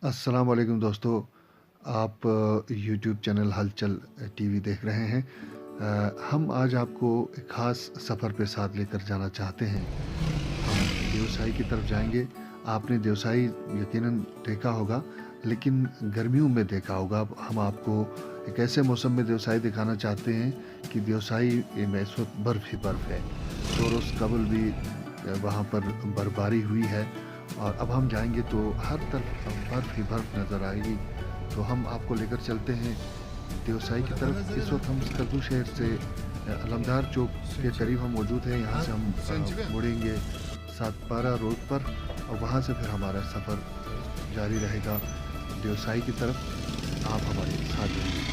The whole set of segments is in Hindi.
अस्सलाम वालेकुम दोस्तों। आप यूट्यूब चैनल हलचल टीवी देख रहे हैं। हम आज आपको एक ख़ास सफ़र पे साथ लेकर जाना चाहते हैं। हम देवसाई की तरफ जाएंगे। आपने देवसाई यकीनन देखा होगा, लेकिन गर्मियों में देखा होगा। हम आपको एक ऐसे मौसम में देवसाई दिखाना चाहते हैं कि देवसाई में इस वक्त बर्फ़ ही बर्फ़ है। जोरोस कबल भी वहाँ पर बर्फबारी हुई है और अब हम जाएंगे तो हर तरफ बर्फ़ ही बर्फ़ नज़र आएगी। तो हम आपको लेकर चलते हैं देवसाई की तरफ। इस वक्त हम स्कर्दू शहर से अलमदार चौक के करीब हम मौजूद हैं। यहाँ से हम मुड़ेंगे सातपारा रोड पर और वहाँ से फिर हमारा सफ़र जारी रहेगा देवसाई की तरफ। आप हमारे साथ रहेंगे।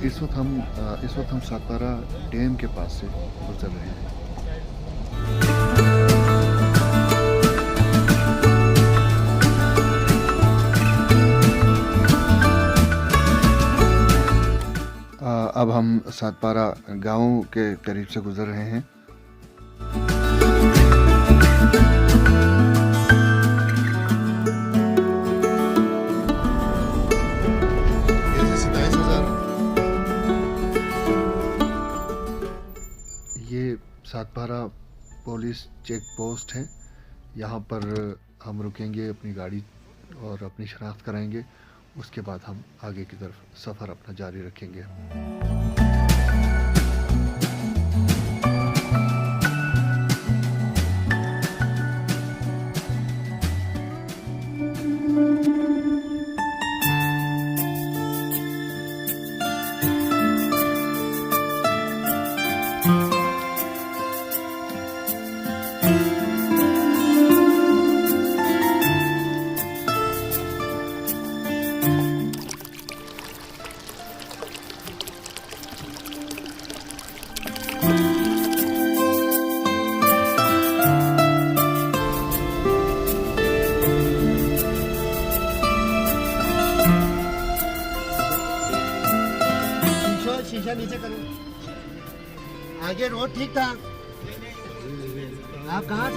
इस वक्त हम सातपारा डैम के पास से गुजर रहे हैं। अब हम सातपारा गांव के करीब से गुजर रहे हैं। ये सातपारा पुलिस चेक पोस्ट है। यहाँ पर हम रुकेंगे, अपनी गाड़ी और अपनी शनाख्त कराएंगे। उसके बाद हम आगे की तरफ सफ़र अपना जारी रखेंगे। शीशा नीचे करो। आगे रोड ठीक था। आप कहाँ से?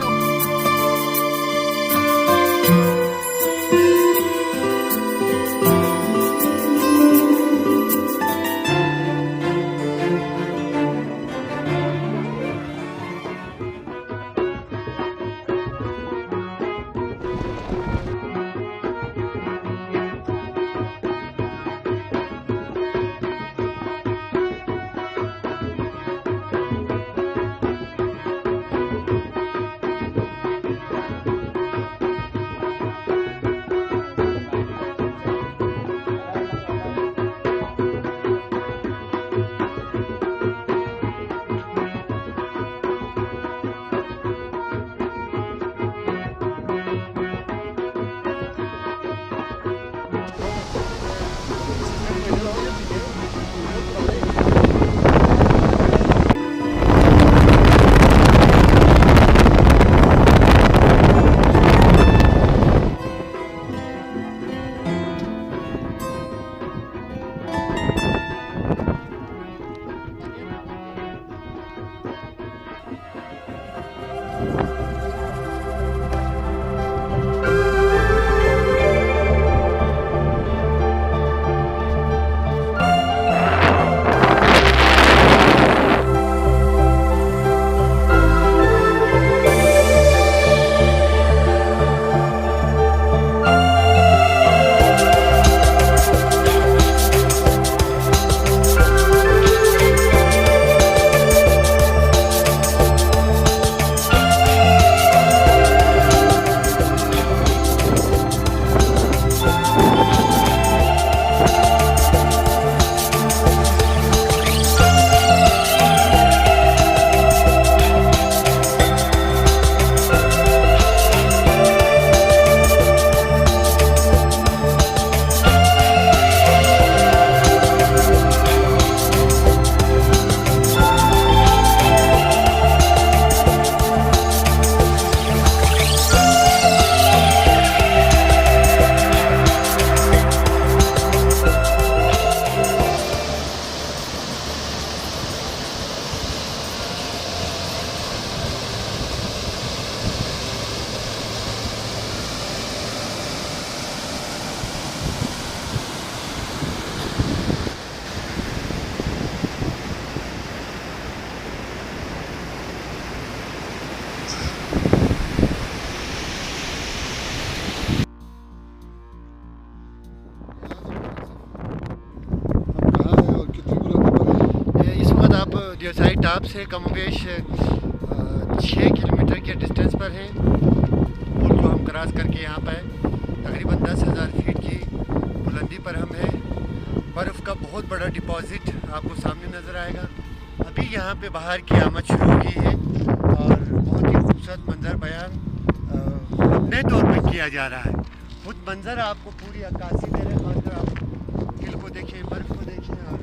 पंजाब से कमोबेश 6 किलोमीटर के डिस्टेंस पर हैं। पुल को हम क्रॉस करके यहाँ पर तकरीबन 10,000 फीट की बुलंदी पर हम हैं। बर्फ़ का बहुत बड़ा डिपॉज़िट आपको सामने नज़र आएगा। अभी यहाँ पे बाहर की आमद शुरू हो गई है और बहुत ही खूबसूरत मंजर बयान अपने तौर पर किया जा रहा है। खुद मंजर आपको पूरी अक्कासी दे रहे हैं। खासकर आप हिल को देखें, बर्फ़ को देखें और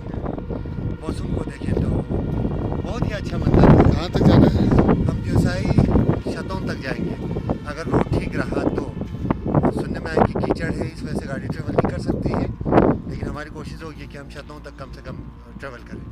मौसम को देखें तो बहुत ही अच्छा मंजर है। कहाँ तक जाना है? हम जोसाई शतों तक जाएंगे अगर रोड ठीक रहा तो। सुनने में आया कि कीचड़ है, इस वजह से गाड़ी ट्रेवल नहीं कर सकती है, लेकिन हमारी कोशिश होगी कि हम शतों तक कम से कम ट्रेवल करें।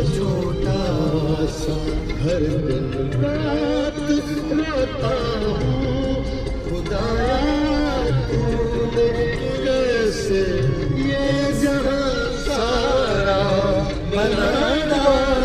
छोटा सा घर दिन रात रोता हूँ, खुदाया तूने कैसे ये जहां सारा बना डाला।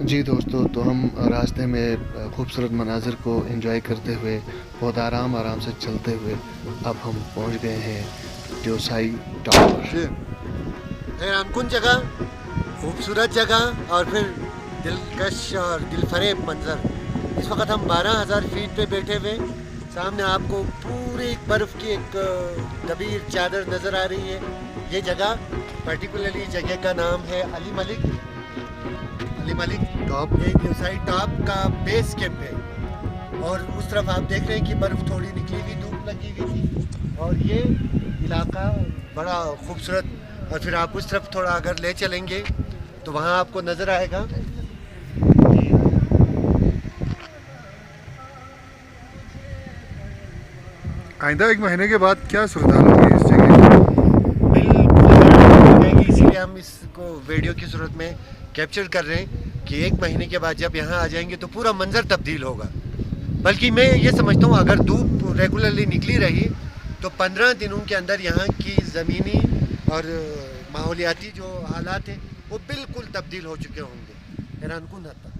जी दोस्तों, तो हम रास्ते में खूबसूरत मनाज़र को एंजॉय करते हुए बहुत आराम से चलते हुए अब हम पहुंच गए हैं जोसाई टावर। हैरानकुन जगह, खूबसूरत जगह और फिर दिलकश और दिलफरेब मंजर। इस वक्त हम 12,000 फीट पे बैठे हुए, सामने आपको पूरी बर्फ़ की एक कबीर चादर नज़र आ रही है। ये जगह पर्टिकुलरली जगह का नाम है अली मलिक। लिमालिक टॉप एक साइड टॉप का बेस कैंप है, और उस तरफ आप देख रहे हैं कि बर्फ़ थोड़ी निकली हुई, धूप लगी हुई थी, और ये इलाका बड़ा खूबसूरत। और फिर आप उस तरफ थोड़ा अगर ले चलेंगे तो वहाँ आपको नज़र आएगा आइंदा 1 महीने के बाद क्या सुविधा होगी इस जगह की, इसीलिए हम इसको वीडियो की सूरत में कैप्चर कर रहे हैं कि 1 महीने के बाद जब यहाँ आ जाएंगे तो पूरा मंजर तब्दील होगा। बल्कि मैं ये समझता हूँ अगर धूप रेगुलरली निकली रही तो 15 दिनों के अंदर यहाँ की ज़मीनी और माहौलियाती जो हालात हैं वो बिल्कुल तब्दील हो चुके होंगे। हैरानकुन हद तक।